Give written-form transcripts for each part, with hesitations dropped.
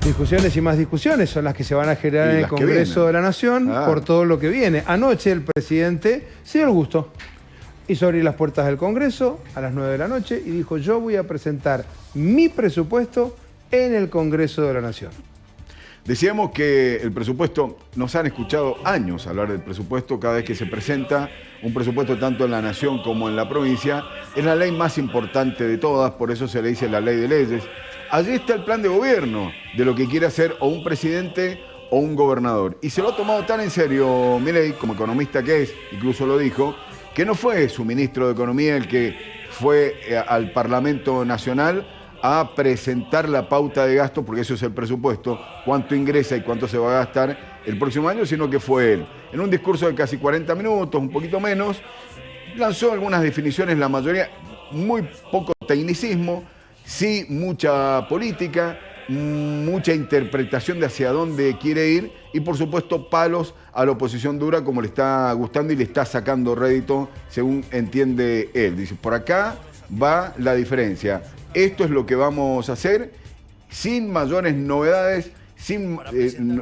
Discusiones y más discusiones son las que se van a generar en el Congreso de la Nación por todo lo que viene. Anoche el presidente se dio el gusto. Hizo abrir las puertas del Congreso a las 9 de la noche y dijo: yo voy a presentar mi presupuesto en el Congreso de la Nación. Decíamos que el presupuesto, nos han escuchado años hablar del presupuesto cada vez que se presenta un presupuesto tanto en la Nación como en la provincia. Es la ley más importante de todas, por eso se le dice la ley de leyes. Allí está el plan de gobierno de lo que quiere hacer o un presidente o un gobernador. Y se lo ha tomado tan en serio Milei, como economista que es, incluso lo dijo, que no fue su ministro de Economía el que fue al Parlamento Nacional a presentar la pauta de gasto, porque eso es el presupuesto, cuánto ingresa y cuánto se va a gastar el próximo año, sino que fue él. En un discurso de casi 40 minutos, un poquito menos, lanzó algunas definiciones, la mayoría, muy poco tecnicismo, sí mucha política, mucha interpretación de hacia dónde quiere ir y por supuesto palos a la oposición dura como le está gustando y le está sacando rédito según entiende él. Dice, por acá va la diferencia. Esto es lo que vamos a hacer sin mayores novedades, sin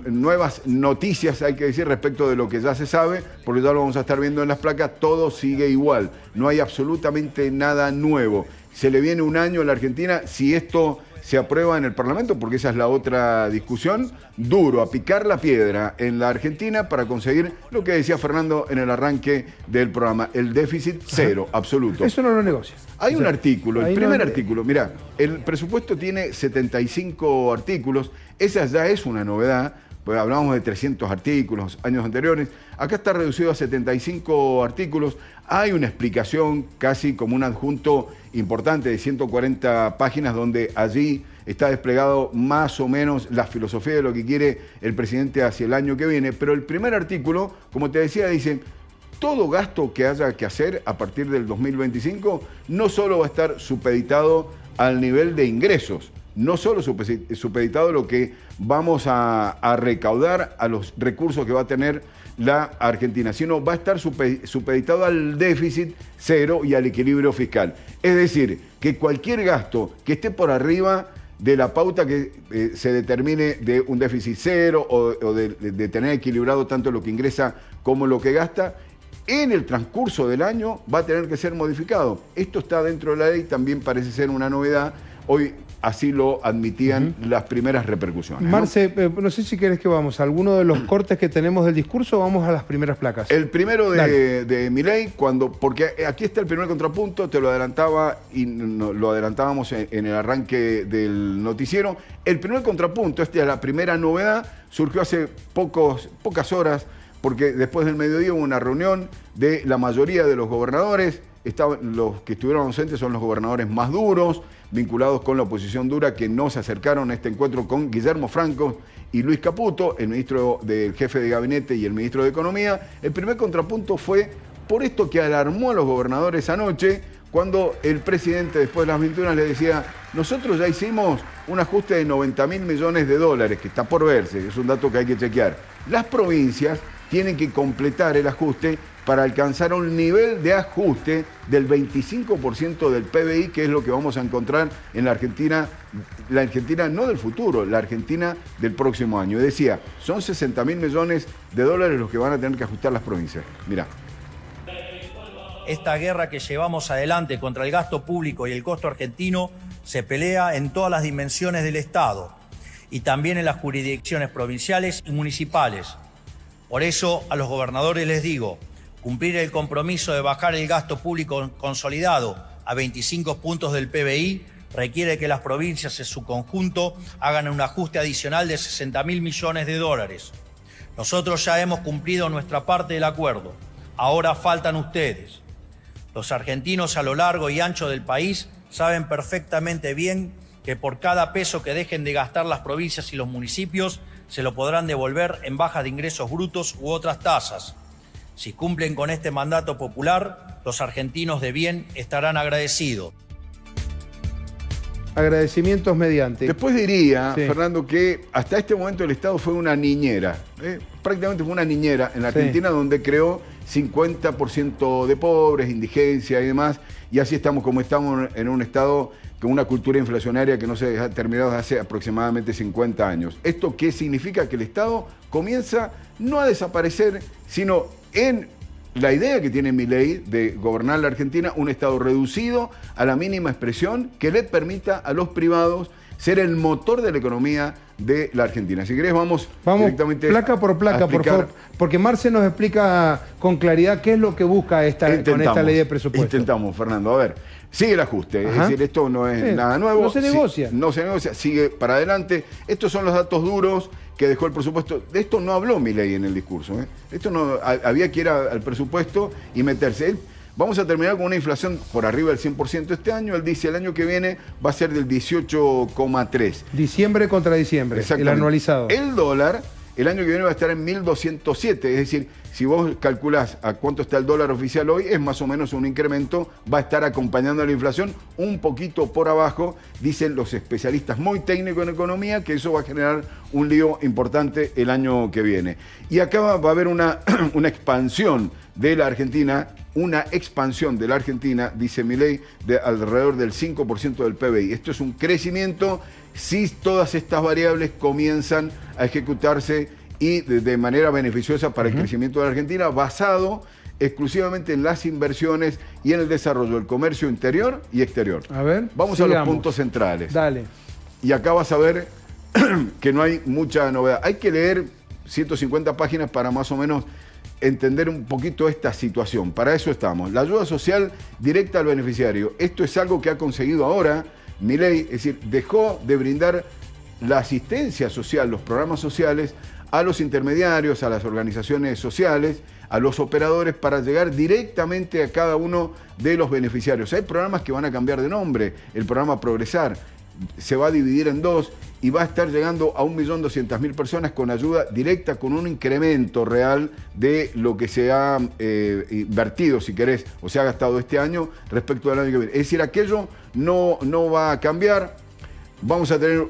nuevas noticias, hay que decir, respecto de lo que ya se sabe, porque ya lo vamos a estar viendo en las placas, todo sigue igual, no hay absolutamente nada nuevo. Se le viene un año a la Argentina, si esto se aprueba en el Parlamento, porque esa es la otra discusión, duro, a picar la piedra en la Argentina para conseguir lo que decía Fernando en el arranque del programa, el déficit cero, absoluto. Eso no lo negocia. Hay un artículo, el primer artículo, mirá, el presupuesto tiene 75 artículos, esa ya es una novedad, pues hablábamos de 300 artículos años anteriores, acá está reducido a 75 artículos, hay una explicación casi como un adjunto importante de 140 páginas donde allí está desplegado más o menos la filosofía de lo que quiere el presidente hacia el año que viene, pero el primer artículo, como te decía, dice: todo gasto que haya que hacer a partir del 2025 no solo va a estar supeditado al nivel de ingresos, no solo supeditado a lo que vamos a recaudar, a los recursos que va a tener la Argentina, sino va a estar supeditado al déficit cero y al equilibrio fiscal. Es decir, que cualquier gasto que esté por arriba de la pauta que se determine de un déficit cero o de tener equilibrado tanto lo que ingresa como lo que gasta, en el transcurso del año va a tener que ser modificado. Esto está dentro de la ley, también parece ser una novedad. Hoy así lo admitían las primeras repercusiones. Marce, no sé si querés que vamos a alguno de los cortes que tenemos del discurso o vamos a las primeras placas. El primero de Milei, porque aquí está el primer contrapunto, te lo adelantaba y lo adelantábamos en el arranque del noticiero. El primer contrapunto, la primera novedad, surgió hace pocas horas, porque después del mediodía hubo una reunión de la mayoría de los gobernadores. Los que estuvieron ausentes son los gobernadores más duros, vinculados con la oposición dura, que no se acercaron a este encuentro con Guillermo Franco y Luis Caputo, el ministro del jefe de gabinete y el ministro de Economía. El primer contrapunto fue por esto que alarmó a los gobernadores anoche, cuando el presidente después de las 21 le decía: nosotros ya hicimos un ajuste de 90.000 millones de dólares, que está por verse, es un dato que hay que chequear. Las provincias tienen que completar el ajuste para alcanzar un nivel de ajuste del 25% del PBI, que es lo que vamos a encontrar en la Argentina no del futuro, la Argentina del próximo año. Decía, son 60.000 millones de dólares los que van a tener que ajustar las provincias. Mirá. Esta guerra que llevamos adelante contra el gasto público y el costo argentino se pelea en todas las dimensiones del Estado y también en las jurisdicciones provinciales y municipales. Por eso a los gobernadores les digo: cumplir el compromiso de bajar el gasto público consolidado a 25 puntos del PBI requiere que las provincias en su conjunto hagan un ajuste adicional de 60.000 millones de dólares. Nosotros ya hemos cumplido nuestra parte del acuerdo. Ahora faltan ustedes. Los argentinos a lo largo y ancho del país saben perfectamente bien que por cada peso que dejen de gastar las provincias y los municipios, se lo podrán devolver en bajas de ingresos brutos u otras tasas. Si cumplen con este mandato popular, los argentinos de bien estarán agradecidos. Agradecimientos mediante. Después diría, Fernando, que hasta este momento el Estado fue una niñera. Prácticamente fue una niñera en la Argentina, donde creó 50% de pobres, indigencia y demás. Y así estamos como estamos en un Estado con una cultura inflacionaria que no se ha terminado desde hace aproximadamente 50 años. ¿Esto qué significa? Que el Estado comienza no a desaparecer, sino en la idea que tiene Milei de gobernar la Argentina, un Estado reducido a la mínima expresión que le permita a los privados ser el motor de la economía de la Argentina. Si querés, vamos directamente placa por placa, por favor, porque Marce nos explica con claridad qué es lo que busca con esta ley de presupuesto. Intentamos, Fernando. A ver, sigue el ajuste. Es decir, esto no es nada nuevo. No se negocia. No se negocia, sigue para adelante. Estos son los datos duros que dejó el presupuesto. De esto no habló Milei en el discurso. Esto no, había que ir al presupuesto y meterse. Vamos a terminar con una inflación por arriba del 100% este año. Él dice el año que viene va a ser del 18,3. Diciembre contra diciembre, el anualizado. El dólar el año que viene va a estar en 1.207. Es decir, si vos calculás a cuánto está el dólar oficial hoy, es más o menos un incremento. Va a estar acompañando a la inflación un poquito por abajo. Dicen los especialistas muy técnicos en economía que eso va a generar un lío importante el año que viene. Y acá va a haber una expansión de la Argentina, dice Milei, de alrededor del 5% del PBI. Esto es un crecimiento si todas estas variables comienzan a ejecutarse y de manera beneficiosa para el crecimiento de la Argentina, basado exclusivamente en las inversiones y en el desarrollo del comercio interior y exterior. A ver, vamos a los puntos centrales. Dale. Y acá vas a ver que no hay mucha novedad. Hay que leer 150 páginas para más o menos entender un poquito esta situación. Para eso estamos. La ayuda social directa al beneficiario. Esto es algo que ha conseguido ahora Milei, es decir, dejó de brindar la asistencia social, los programas sociales, a los intermediarios, a las organizaciones sociales, a los operadores, para llegar directamente a cada uno de los beneficiarios. Hay programas que van a cambiar de nombre. El programa Progresar se va a dividir en dos y va a estar llegando a 1.200.000 personas con ayuda directa, con un incremento real de lo que se ha invertido, si querés, o se ha gastado este año respecto al año que viene. Es decir, aquello no va a cambiar. Vamos a tener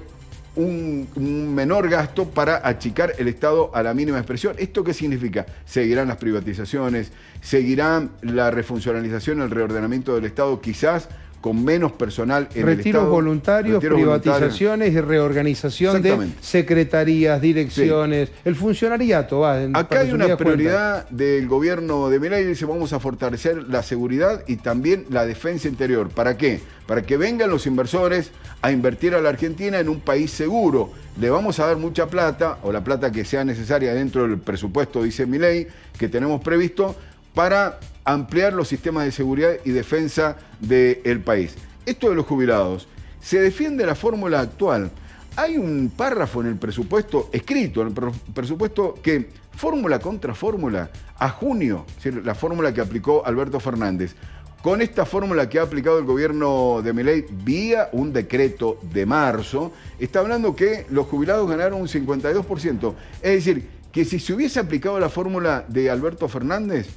un menor gasto para achicar el Estado a la mínima expresión. ¿Esto qué significa? Seguirán las privatizaciones, seguirá la refuncionalización, el reordenamiento del Estado, quizás con menos personal en el Estado. Retiros voluntarios, privatizaciones y reorganización de secretarías, direcciones, el funcionariado. Acá hay una prioridad del gobierno de Milei, dice vamos a fortalecer la seguridad y también la defensa interior. ¿Para qué? Para que vengan los inversores a invertir a la Argentina en un país seguro. Le vamos a dar mucha plata, o la plata que sea necesaria dentro del presupuesto, dice Milei, que tenemos previsto, para ampliar los sistemas de seguridad y defensa del país. Esto de los jubilados, se defiende la fórmula actual. Hay un párrafo en el presupuesto, escrito en el presupuesto, que fórmula contra fórmula, a junio, es decir, la fórmula que aplicó Alberto Fernández, con esta fórmula que ha aplicado el gobierno de Milei vía un decreto de marzo, está hablando que los jubilados ganaron un 52%. Es decir, que si se hubiese aplicado la fórmula de Alberto Fernández,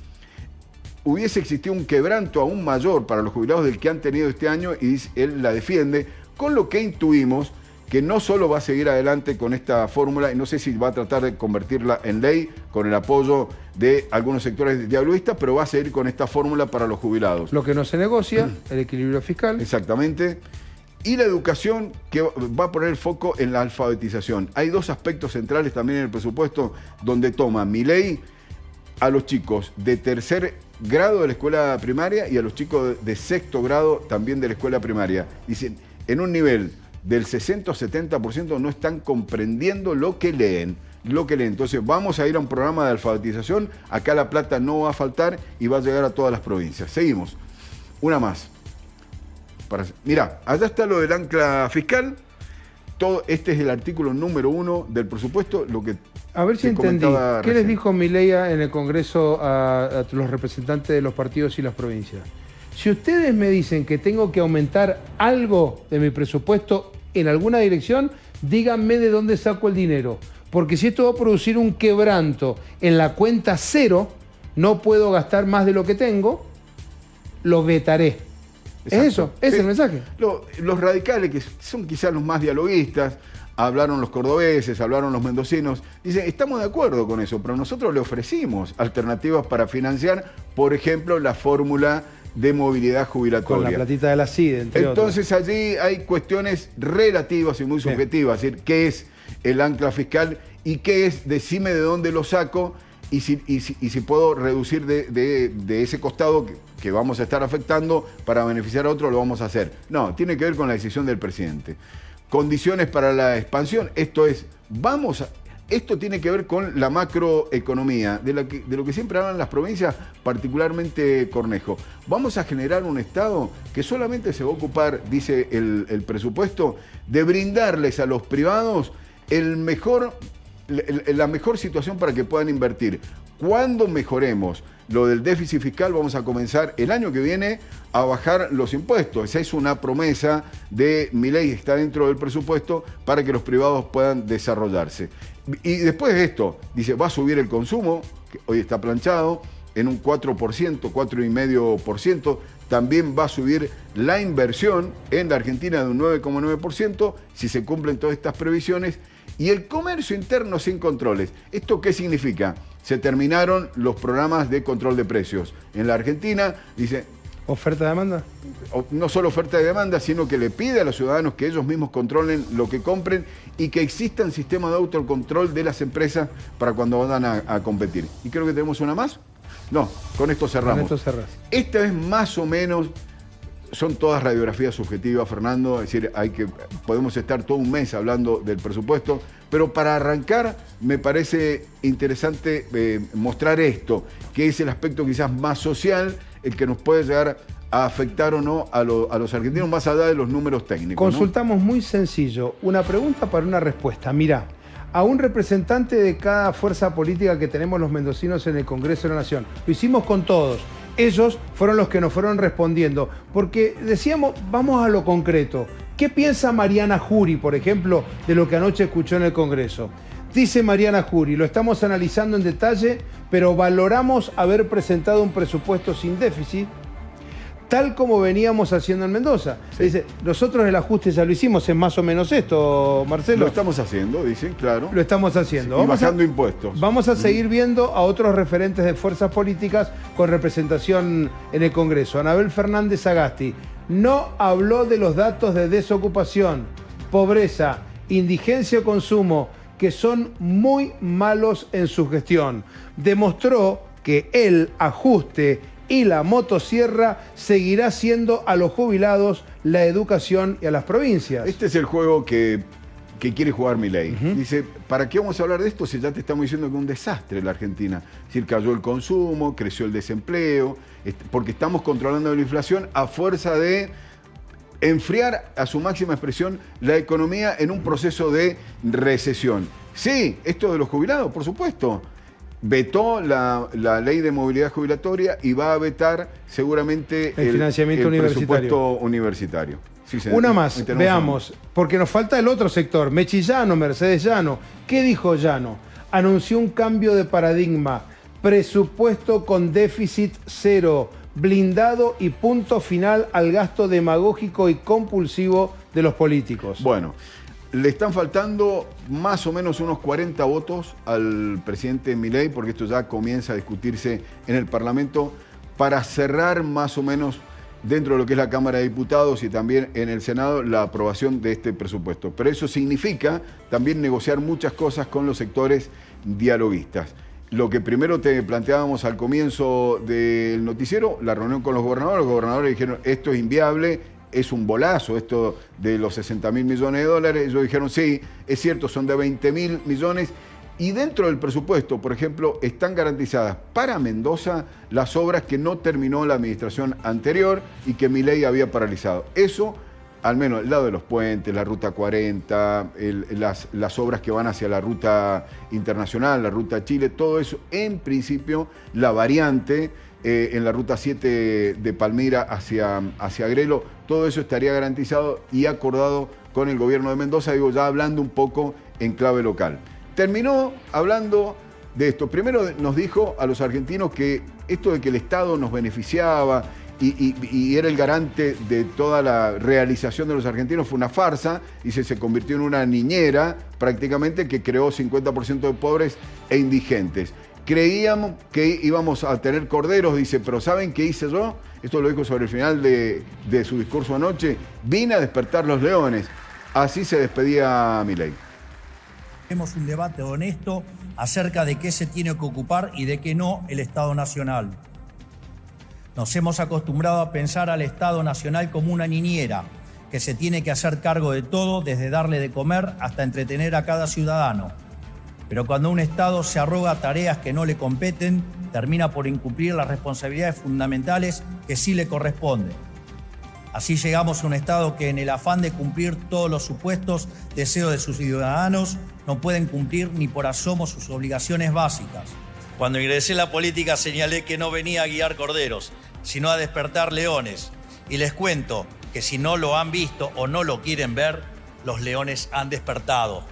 hubiese existido un quebranto aún mayor para los jubilados del que han tenido este año, y él la defiende, con lo que intuimos que no solo va a seguir adelante con esta fórmula, y no sé si va a tratar de convertirla en ley con el apoyo de algunos sectores diabloístas, pero va a seguir con esta fórmula para los jubilados. Lo que no se negocia, el equilibrio fiscal. Exactamente. Y la educación, que va a poner el foco en la alfabetización. Hay dos aspectos centrales también en el presupuesto donde toma Milei a los chicos de tercer grado de la escuela primaria y a los chicos de sexto grado también de la escuela primaria. Dicen, en un nivel del 60 o 70% no están comprendiendo lo que leen. Entonces vamos a ir a un programa de alfabetización. Acá la plata no va a faltar y va a llegar a todas las provincias. Seguimos. Una más. Mirá, allá está lo del ancla fiscal. Este es el artículo número 1 del presupuesto. Lo que a ver si entendí. ¿Qué les dijo Milei en el Congreso a los representantes de los partidos y las provincias? Si ustedes me dicen que tengo que aumentar algo de mi presupuesto en alguna dirección, díganme de dónde saco el dinero. Porque si esto va a producir un quebranto en la cuenta cero, no puedo gastar más de lo que tengo, lo vetaré. Exacto. ¿Es eso? ¿Es el mensaje? Los radicales, que son quizás los más dialoguistas, hablaron los cordobeses, hablaron los mendocinos, dicen, estamos de acuerdo con eso, pero nosotros le ofrecimos alternativas para financiar, por ejemplo, la fórmula de movilidad jubilatoria. Con la platita de la CIDE, entre Entonces otros. allí hay cuestiones relativas y muy subjetivas, es decir, qué es el ancla fiscal y qué es, decime de dónde lo saco y si puedo reducir de ese costado que vamos a estar afectando para beneficiar a otro, lo vamos a hacer. No, tiene que ver con la decisión del presidente. Condiciones para la expansión, esto tiene que ver con la macroeconomía, de lo que siempre hablan las provincias, particularmente Cornejo. Vamos a generar un Estado que solamente se va a ocupar, dice el presupuesto, de brindarles a los privados la mejor situación para que puedan invertir. Cuando mejoremos lo del déficit fiscal, vamos a comenzar el año que viene a bajar los impuestos. Esa es una promesa de Milei, está dentro del presupuesto para que los privados puedan desarrollarse. Y después de esto, dice, va a subir el consumo, que hoy está planchado, en un 4%, 4,5%. También va a subir la inversión en la Argentina de un 9,9%, si se cumplen todas estas previsiones. Y el comercio interno sin controles. ¿Esto qué significa? Se terminaron los programas de control de precios. En la Argentina, dice... ¿Oferta-demanda? No solo oferta y demanda, sino que le pide a los ciudadanos que ellos mismos controlen lo que compren y que existan sistemas de autocontrol de las empresas para cuando van a competir. Y creo que tenemos una más. No, con esto cerramos. Con esto cerrás. Esta es más o menos... Son todas radiografías subjetivas, Fernando, es decir, podemos estar todo un mes hablando del presupuesto, pero para arrancar me parece interesante mostrar esto, que es el aspecto quizás más social, el que nos puede llegar a afectar o no a los argentinos, más allá de los números técnicos. Consultamos, ¿no? Muy sencillo, una pregunta para una respuesta. Mirá, a un representante de cada fuerza política que tenemos los mendocinos en el Congreso de la Nación, lo hicimos con todos. Ellos fueron los que nos fueron respondiendo, porque decíamos, vamos a lo concreto. ¿Qué piensa Mariana Jury, por ejemplo, de lo que anoche escuchó en el Congreso? Dice Mariana Jury, lo estamos analizando en detalle, pero valoramos haber presentado un presupuesto sin déficit, tal como veníamos haciendo en Mendoza. Sí. Dice, nosotros el ajuste ya lo hicimos, es más o menos esto, Marcelo. Lo estamos haciendo, dicen, claro. Lo estamos haciendo. Sí, y bajando impuestos. Vamos a seguir viendo a otros referentes de fuerzas políticas con representación en el Congreso. Anabel Fernández Sagasti no habló de los datos de desocupación, pobreza, indigencia o consumo, que son muy malos en su gestión. Demostró que el ajuste y la motosierra seguirá siendo a los jubilados, la educación y a las provincias. Este es el juego que quiere jugar Milei. Dice, ¿para qué vamos a hablar de esto si ya te estamos diciendo que es un desastre la Argentina? Es decir, cayó el consumo, creció el desempleo, porque estamos controlando la inflación a fuerza de enfriar a su máxima expresión la economía en un proceso de recesión. Sí, esto de los jubilados, por supuesto. Vetó la ley de movilidad jubilatoria y va a vetar seguramente el financiamiento presupuesto universitario. Sí, una más, veamos, porque nos falta el otro sector. Mechi Llano, Mercedes Llano. ¿Qué dijo Llano? Anunció un cambio de paradigma, presupuesto con déficit cero, blindado y punto final al gasto demagógico y compulsivo de los políticos. Bueno, le están faltando más o menos unos 40 votos al presidente Milei, porque esto ya comienza a discutirse en el Parlamento, para cerrar más o menos dentro de lo que es la Cámara de Diputados y también en el Senado la aprobación de este presupuesto. Pero eso significa también negociar muchas cosas con los sectores dialoguistas. Lo que primero te planteábamos al comienzo del noticiero, la reunión con los gobernadores dijeron, esto es inviable, es un bolazo esto de los 60.000 millones de dólares. Ellos dijeron, sí, es cierto, son de 20.000 millones. Y dentro del presupuesto, por ejemplo, están garantizadas para Mendoza las obras que no terminó la administración anterior y que Milei había paralizado. Eso, al menos el lado de los puentes, la Ruta 40, las obras que van hacia la ruta internacional, la Ruta Chile, todo eso, en principio, la variante en la Ruta 7 de Palmira hacia Grelo, todo eso estaría garantizado y acordado con el gobierno de Mendoza, digo, ya hablando un poco en clave local. Terminó hablando de esto. Primero nos dijo a los argentinos que esto de que el Estado nos beneficiaba y era el garante de toda la realización de los argentinos fue una farsa y se convirtió en una niñera prácticamente que creó 50% de pobres e indigentes. creíamos que íbamos a tener corderos, dice, pero ¿saben qué hice yo? Esto lo dijo sobre el final de su discurso anoche. Vine a despertar los leones. Así se despedía Milei. Tenemos un debate honesto acerca de qué se tiene que ocupar y de qué no el Estado Nacional. Nos hemos acostumbrado a pensar al Estado Nacional como una niñera que se tiene que hacer cargo de todo, desde darle de comer hasta entretener a cada ciudadano. Pero cuando un Estado se arroga tareas que no le competen, termina por incumplir las responsabilidades fundamentales que sí le corresponden. Así llegamos a un Estado que, en el afán de cumplir todos los supuestos deseos de sus ciudadanos, no pueden cumplir ni por asomo sus obligaciones básicas. Cuando ingresé en la política señalé que no venía a guiar corderos, sino a despertar leones. Y les cuento que si no lo han visto o no lo quieren ver, los leones han despertado.